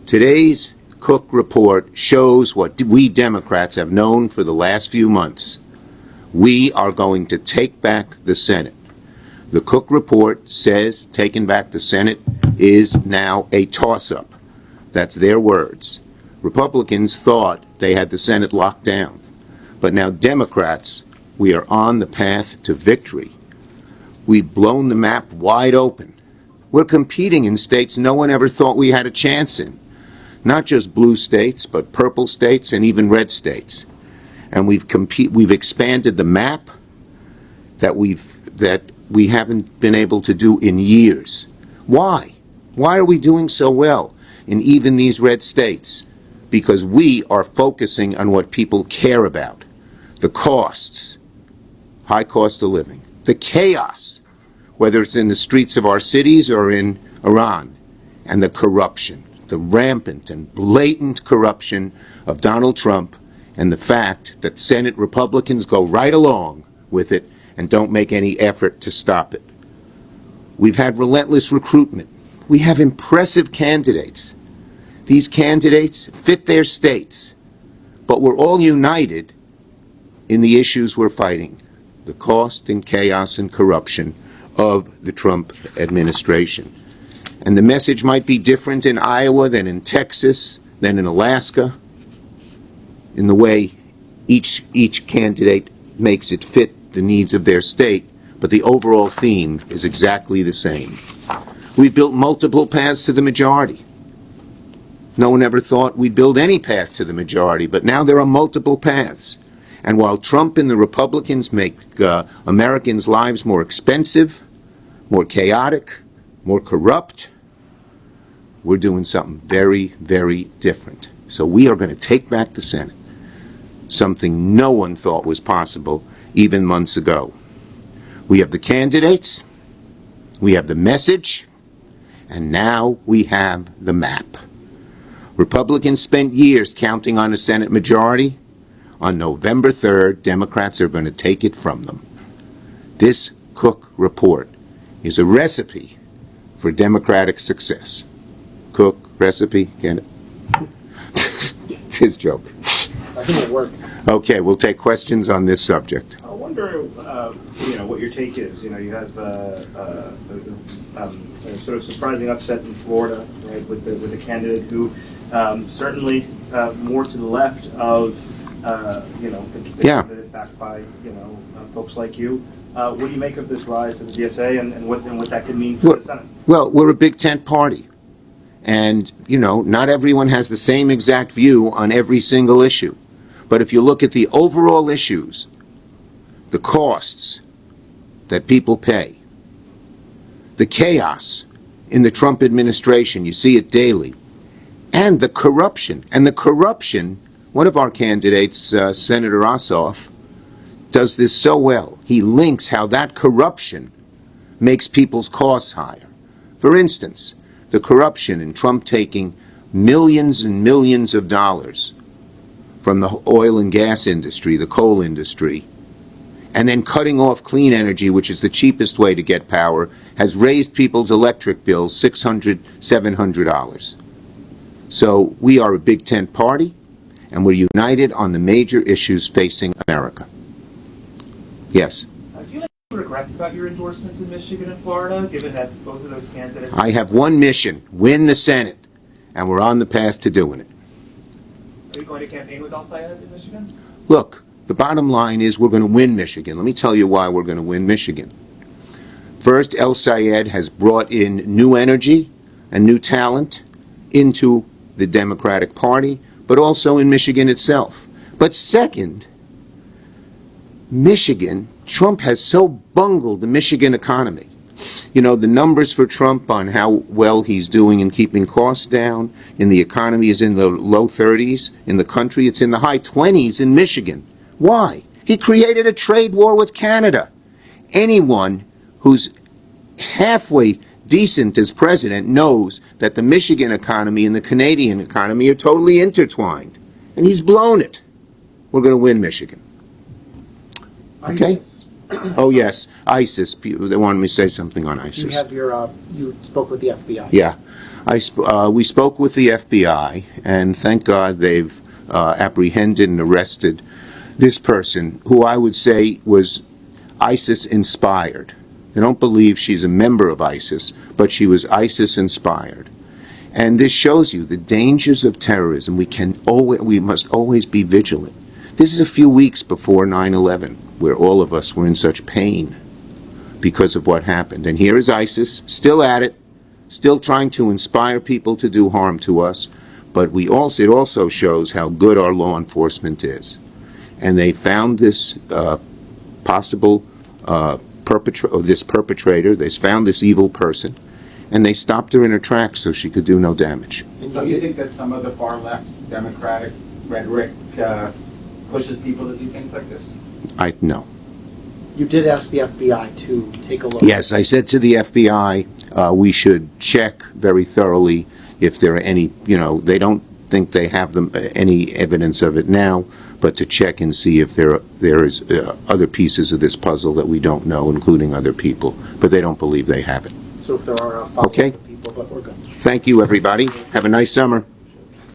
Today's Cook report shows what we Democrats have known for the last few months. We are going to take back the Senate. The Cook report says taking back the Senate is now a toss-up. That's their words. Republicans thought they had the Senate locked down. But now Democrats, we are on the path to victory. We've blown the map wide open. We're competing in states no one ever thought we had a chance in. Not just blue states, but purple states and even red states. And we've expanded the map that we haven't been able to do in years. Why? Why are we doing so well in even these red states? Because we are focusing on what people care about. The costs, high cost of living, the chaos, whether it's in the streets of our cities or in Iran, and the corruption, the rampant and blatant corruption of Donald Trump, and the fact that Senate Republicans go right along with it and don't make any effort to stop it. We've had relentless recruitment. We have impressive candidates. These candidates fit their states, but we're all united in the issues we're fighting, the cost and chaos and corruption of the Trump administration. And the message might be different in Iowa than in Texas, than in Alaska, in the way each candidate makes it fit the needs of their state, but the overall theme is exactly the same. We've built multiple paths to the majority. No one ever thought we'd build any path to the majority, but now there are multiple paths. And while Trump and the Republicans make Americans' lives more expensive, more chaotic, more corrupt, we're doing something very, very different. So we are going to take back the Senate, something no one thought was possible even months ago. We have the candidates, we have the message, and now we have the map. Republicans spent years counting on a Senate majority. On November 3rd, Democrats are going to take it from them. This Cook report is a recipe for Democratic success. Cook, recipe, get it? It's his joke. I think it works. Okay, we'll take questions on this subject. I wonder, what your take is. You have sort of surprising upset in Florida, right, with the candidate who certainly more to the left of the candidate backed by folks like you. What do you make of this rise of the DSA and what that could mean for the Senate? Well, we're a big tent party. And, not everyone has the same exact view on every single issue. But if you look at the overall issues, the costs that people pay, the chaos in the Trump administration, you see it daily, and the corruption. And the corruption, one of our candidates, Senator Ossoff, does this so well. He links how that corruption makes people's costs higher. For instance, the corruption in Trump taking millions and millions of dollars from the oil and gas industry, the coal industry, and then cutting off clean energy, which is the cheapest way to get power, has raised people's electric bills $600, $700. So we are a big tent party, and we're united on the major issues facing America. Yes? Do you have any regrets about your endorsements in Michigan and Florida, given that both of those candidates... I have one mission, win the Senate, and we're on the path to doing it. Are you going to campaign with Al-Sayed in Michigan? Look, the bottom line is we're going to win Michigan. Let me tell you why we're going to win Michigan. First, Al-Sayed has brought in new energy and new talent into the Democratic Party, but also in Michigan itself. But second, Michigan, Trump has so bungled the Michigan economy. The numbers for Trump on how well he's doing in keeping costs down in the economy is in the low 30s. In the country, it's in the high 20s in Michigan. Why? He created a trade war with Canada. Anyone who's halfway decent as president knows that the Michigan economy and the Canadian economy are totally intertwined. And he's blown it. We're going to win Michigan. Okay? ISIS. Oh, yes, ISIS. They wanted me to say something on ISIS. You spoke with the FBI. Yeah. We spoke with the FBI, and thank God they've apprehended and arrested this person, who I would say was ISIS-inspired. I don't believe she's a member of ISIS, but she was ISIS-inspired. And this shows you the dangers of terrorism. We must always be vigilant. This is a few weeks before 9/11, where all of us were in such pain because of what happened. And here is ISIS, still at it, still trying to inspire people to do harm to us. But it also shows how good our law enforcement is. And they found this possible perpetrator. They found this evil person, and they stopped her in her tracks so she could do no damage. Do you think that some of the far-left Democratic rhetoric pushes people to do things like this? No. You did ask the FBI to take a look. Yes, I said to the FBI, we should check very thoroughly if there are any, they don't think they have any evidence of it now, but to check and see if there is other pieces of this puzzle that we don't know, including other people. But they don't believe they have it. So if there are, I'll follow Okay. up with people, but we're good. Thank you, everybody. Have a nice summer.